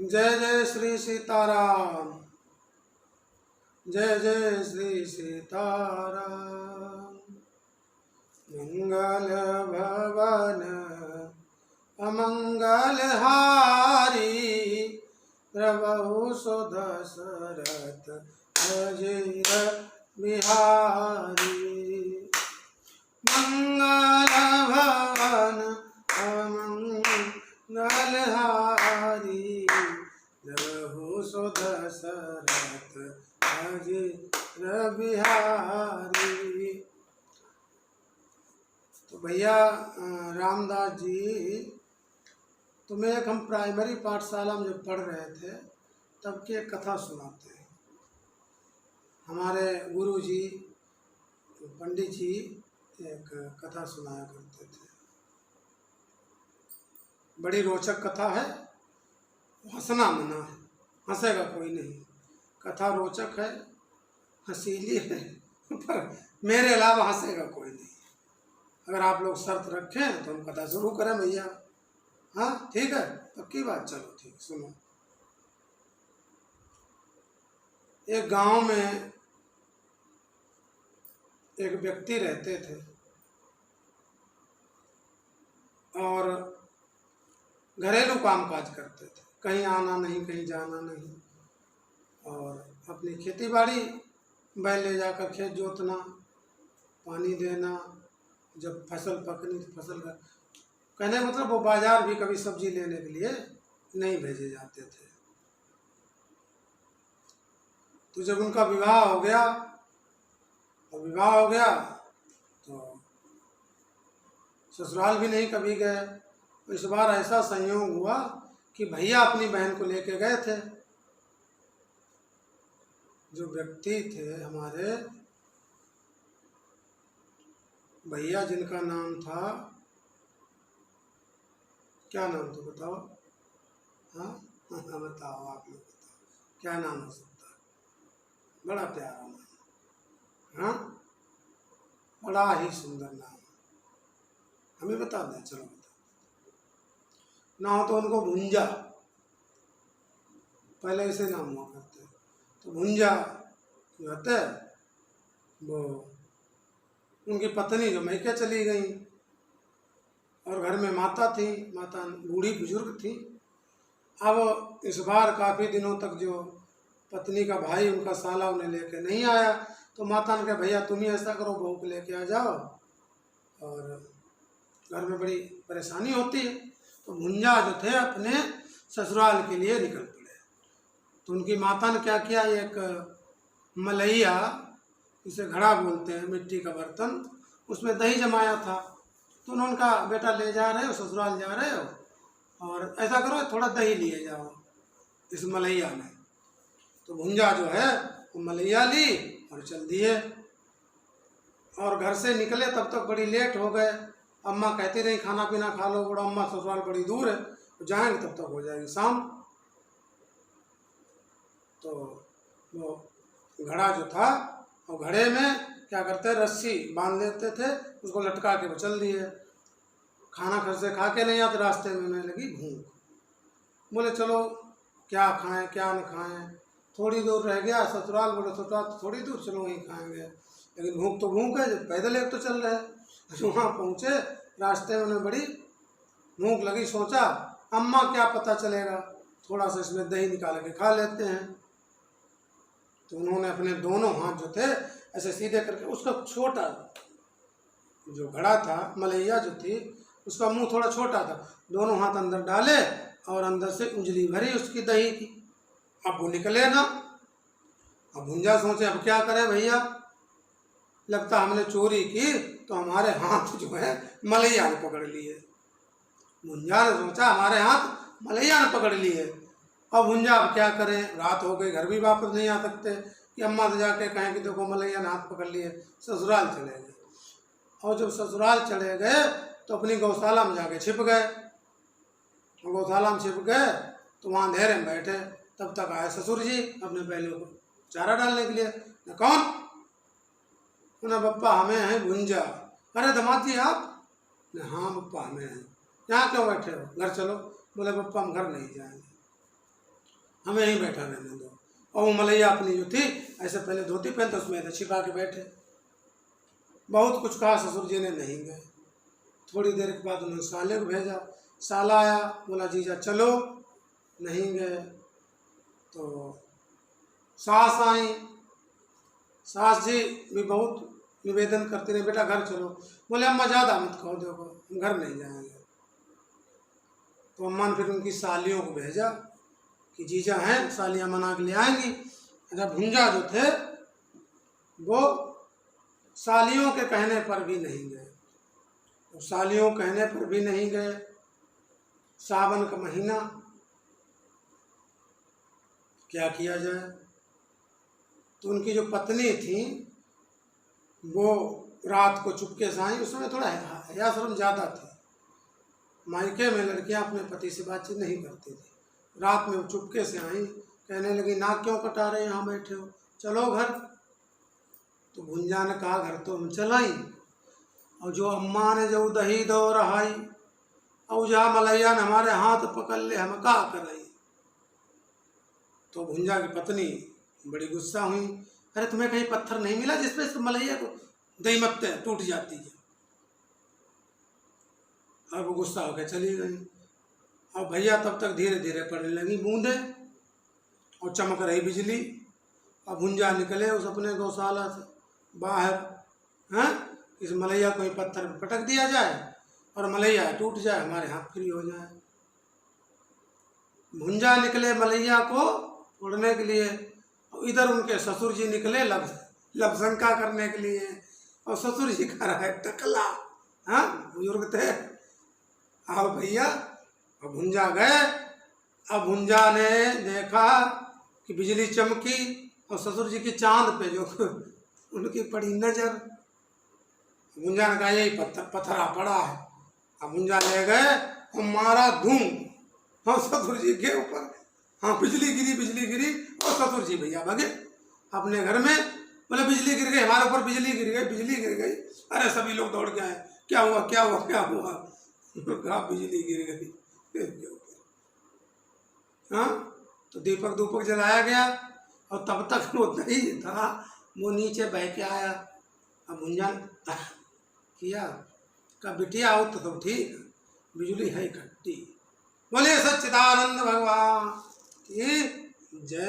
जय जय श्री सीताराम। जय जय श्री सीताराम। मंगल भवन अमंगल हारी, प्रभु सुदशरथ अजीर बिहारी। मंगल भवन अमंगल हारी, प्रभु सुदशरथ अजीर बिहारी। तो भैया रामदास जी, तुम्हें एक हम प्राइमरी पाठशाला में जब पढ़ रहे थे तब की एक कथा सुनाते हैं। हमारे गुरु जी पंडित जी एक कथा सुनाया करते थे। बड़ी रोचक कथा है, हंसना मना है, हंसेगा कोई नहीं। कथा रोचक है, हंसीली है, पर मेरे अलावा हंसेगा कोई नहीं। अगर आप लोग शर्त रखें तो हम कथा शुरू करें भैया। हाँ ठीक है, पक्की बात। चलो ठीक, सुनो। एक गांव में एक व्यक्ति रहते थे और घरेलू कामकाज करते थे। कहीं आना नहीं, कहीं जाना नहीं, और अपनी खेती बाड़ी बैल ले जाकर खेत जोतना, पानी देना, जब फसल पकनी तो फसल का कहने मतलब वो बाजार भी कभी सब्जी लेने के लिए नहीं भेजे जाते थे। तो जब उनका विवाह हो गया तो ससुराल भी नहीं कभी गए। इस बार ऐसा संयोग हुआ कि भैया अपनी बहन को लेके गए थे। जो व्यक्ति थे हमारे भैया, जिनका नाम था, क्या नाम था बताओ? हाँ बताओ, आप लोग बताओ क्या नाम हो सकता है? बड़ा प्यारा नाम, हाँ बड़ा ही सुंदर नाम। हमें बता दें, चलो बता। ना हो तो उनको भुंजा, पहले ऐसे नाम हुआ करते। तो भुंजा जो होते वो उनकी पत्नी जो मैके चली गई, और घर में माता थी, माता बूढ़ी बुजुर्ग थी। अब इस बार काफ़ी दिनों तक जो पत्नी का भाई, उनका साला, उन्हें लेके नहीं आया। तो माता ने कहा भैया तुम ही ऐसा करो, बहू को लेके आ जाओ, और घर में बड़ी परेशानी होती है। तो भुंजा जो थे अपने ससुराल के लिए निकल पड़े। तो उनकी माता ने क्या किया, एक मलैया, इसे घड़ा बोलते हैं, मिट्टी का बर्तन, उसमें दही जमाया था। तो उन्होंने कहा बेटा ले जा रहे हो, ससुराल जा रहे हो, और ऐसा करो थोड़ा दही लिए जाओ इस मलैया में। तो भुंजा जो है वो मलैया ली और चल दिए। और घर से निकले तब तक बड़ी लेट हो गए। अम्मा कहती रही खाना पीना खा लो, बड़ा अम्मा ससुराल बड़ी दूर है, तो जाएंगे तब तक हो जाएगी शाम। तो वो घड़ा जो था, वो घड़े में क्या करते, रस्सी बांध लेते थे, उसको लटका के वो चल दिए। खाना घर से खा के नहीं आते, रास्ते में उन्हें लगी भूख। बोले चलो क्या खाएं क्या न खाएं। थोड़ी दूर रह गया ससुराल, बोले ससुराल तो थोड़ी दूर, चलो वहीं खाएंगे। लेकिन भूख तो भूख है, जब पैदल एक तो चल रहे। वहाँ पहुँचे, रास्ते में उन्हें बड़ी भूख लगी। सोचा अम्मा क्या पता चलेगा, थोड़ा सा इसमें दही निकाल के खा लेते हैं। तो उन्होंने अपने दोनों हाथ जो थे ऐसे सीधे करके, उसका छोटा जो घड़ा था, मलैया जो थी, उसका मुंह थोड़ा छोटा था, दोनों हाथ अंदर डाले और अंदर से उंजली भरी उसकी दही की। अब वो निकले ना। अब भुंजा सोचे अब क्या करें भैया, लगता हमने चोरी की तो हमारे हाथ जो है मलैया ने पकड़ लिए। भुंजा ने सोचा हमारे हाथ मलैया ने पकड़ लिए। अब भुंजा अब क्या करें, रात हो गई, घर भी वापस नहीं आ सकते कि अम्मा से जाके कहें कि देखो मलैया ने हाथ पकड़ लिए। ससुराल चले गए, और जब ससुराल चले गए तो अपनी गौशाला में जाके छिप गए। गौशाला में छिप गए तो वहाँ अंधेरे में बैठे। तब तक आए ससुर जी अपने बैलों को चारा डालने के लिए। न कौन? उन्हें पप्पा हमें हैं भुंजा। अरे दामाद जी आप? हाँ पप्पा हमें हैं। यहाँ क्यों बैठे हो, घर चलो। बोले पप्पा हम घर नहीं जाएंगे। हमें ही बैठा रहने दो। और वो मलैया अपनी जो थी ऐसे पहले धोती पहनते उसमें ऐसे छिपा के बैठे। बहुत कुछ कहा, ससुर जी ने नहीं गए। थोड़ी देर के बाद उन्होंने साले को भेजा, साला आया, बोला जीजा चलो, नहीं गए। तो सास आई, सास जी भी बहुत निवेदन करती रही, बेटा घर चलो। बोले अम्मा ज़्यादा मत कहो, देखो हम घर नहीं जाएंगे। तो अम्मा ने फिर उनकी सालियों को भेजा कि जीजा हैं, सालियाँ मना के ले आएंगी। अच्छा, भुंजा जो थे वो सालियों के कहने पर भी नहीं गए। तो सालियों कहने पर भी नहीं गए। सावन का महीना, क्या किया जाए। तो उनकी जो पत्नी थी वो रात को चुपके से आई। उस समय थोड़ा हया शर्म ज़्यादा थी। मायके में लड़कियां अपने पति से बातचीत नहीं करती थी। रात में वो चुपके से आई, कहने लगी नाक क्यों कटा रहे, यहाँ बैठे हो, चलो घर। तो भुंजा ने कहा घर तो हम चलाई, और जो अम्मा ने जो दही दो रहाई, और जहाँ मलैया ने हमारे हाथ पकड़ ले, हम का कराई। तो भुंजा की पत्नी बड़ी गुस्सा हुई, अरे तुम्हें कहीं पत्थर नहीं मिला जिसपे इस मलैया को दही मत टूट जाती है। और वो गुस्सा होकर चली गई। और भैया तब तक धीरे धीरे पड़ने लगी बूंदें और चमक रही बिजली। और भुंजा निकले उस अपने गौशाला से बाहर, हैं इस मलैया को ही पत्थर में पटक दिया जाए और मलैया टूट जाए, हमारे हाथ फ्री हो जाए। भुंजा निकले मलैया को उड़ने के लिए, और इधर उनके ससुर जी निकले लबशंका करने के लिए। और ससुर जी का रहा है टकला, हाँ बुजुर्ग थे। आओ भैया, अब भुंजा गए। अब भुंजा ने देखा कि बिजली चमकी और ससुर जी की चांद पे जो उनकी पड़ी नजर। भुंजा ने कहा यही पत्थरा पड़ा है। अब भुंजा ले गए और मारा धूम, हाँ ससुर जी के ऊपर, हाँ बिजली गिरी और ससुर जी भैया भागे अपने घर में। बोले बिजली गिर गई हमारे ऊपर, बिजली गिर गई। अरे सभी लोग दौड़ के आए, क्या हुआ क्या हुआ क्या हुआ। कहा बिजली गिर गई के ऊपर। हाँ तो दीपक जलाया गया, और तब तक वो दही था वो नीचे बह के आया। अब भुंजा किया, का बिटिया हो तो ठीक, बिजली है इकट्ठी। बोले सच्चिदानंद भगवान की जय।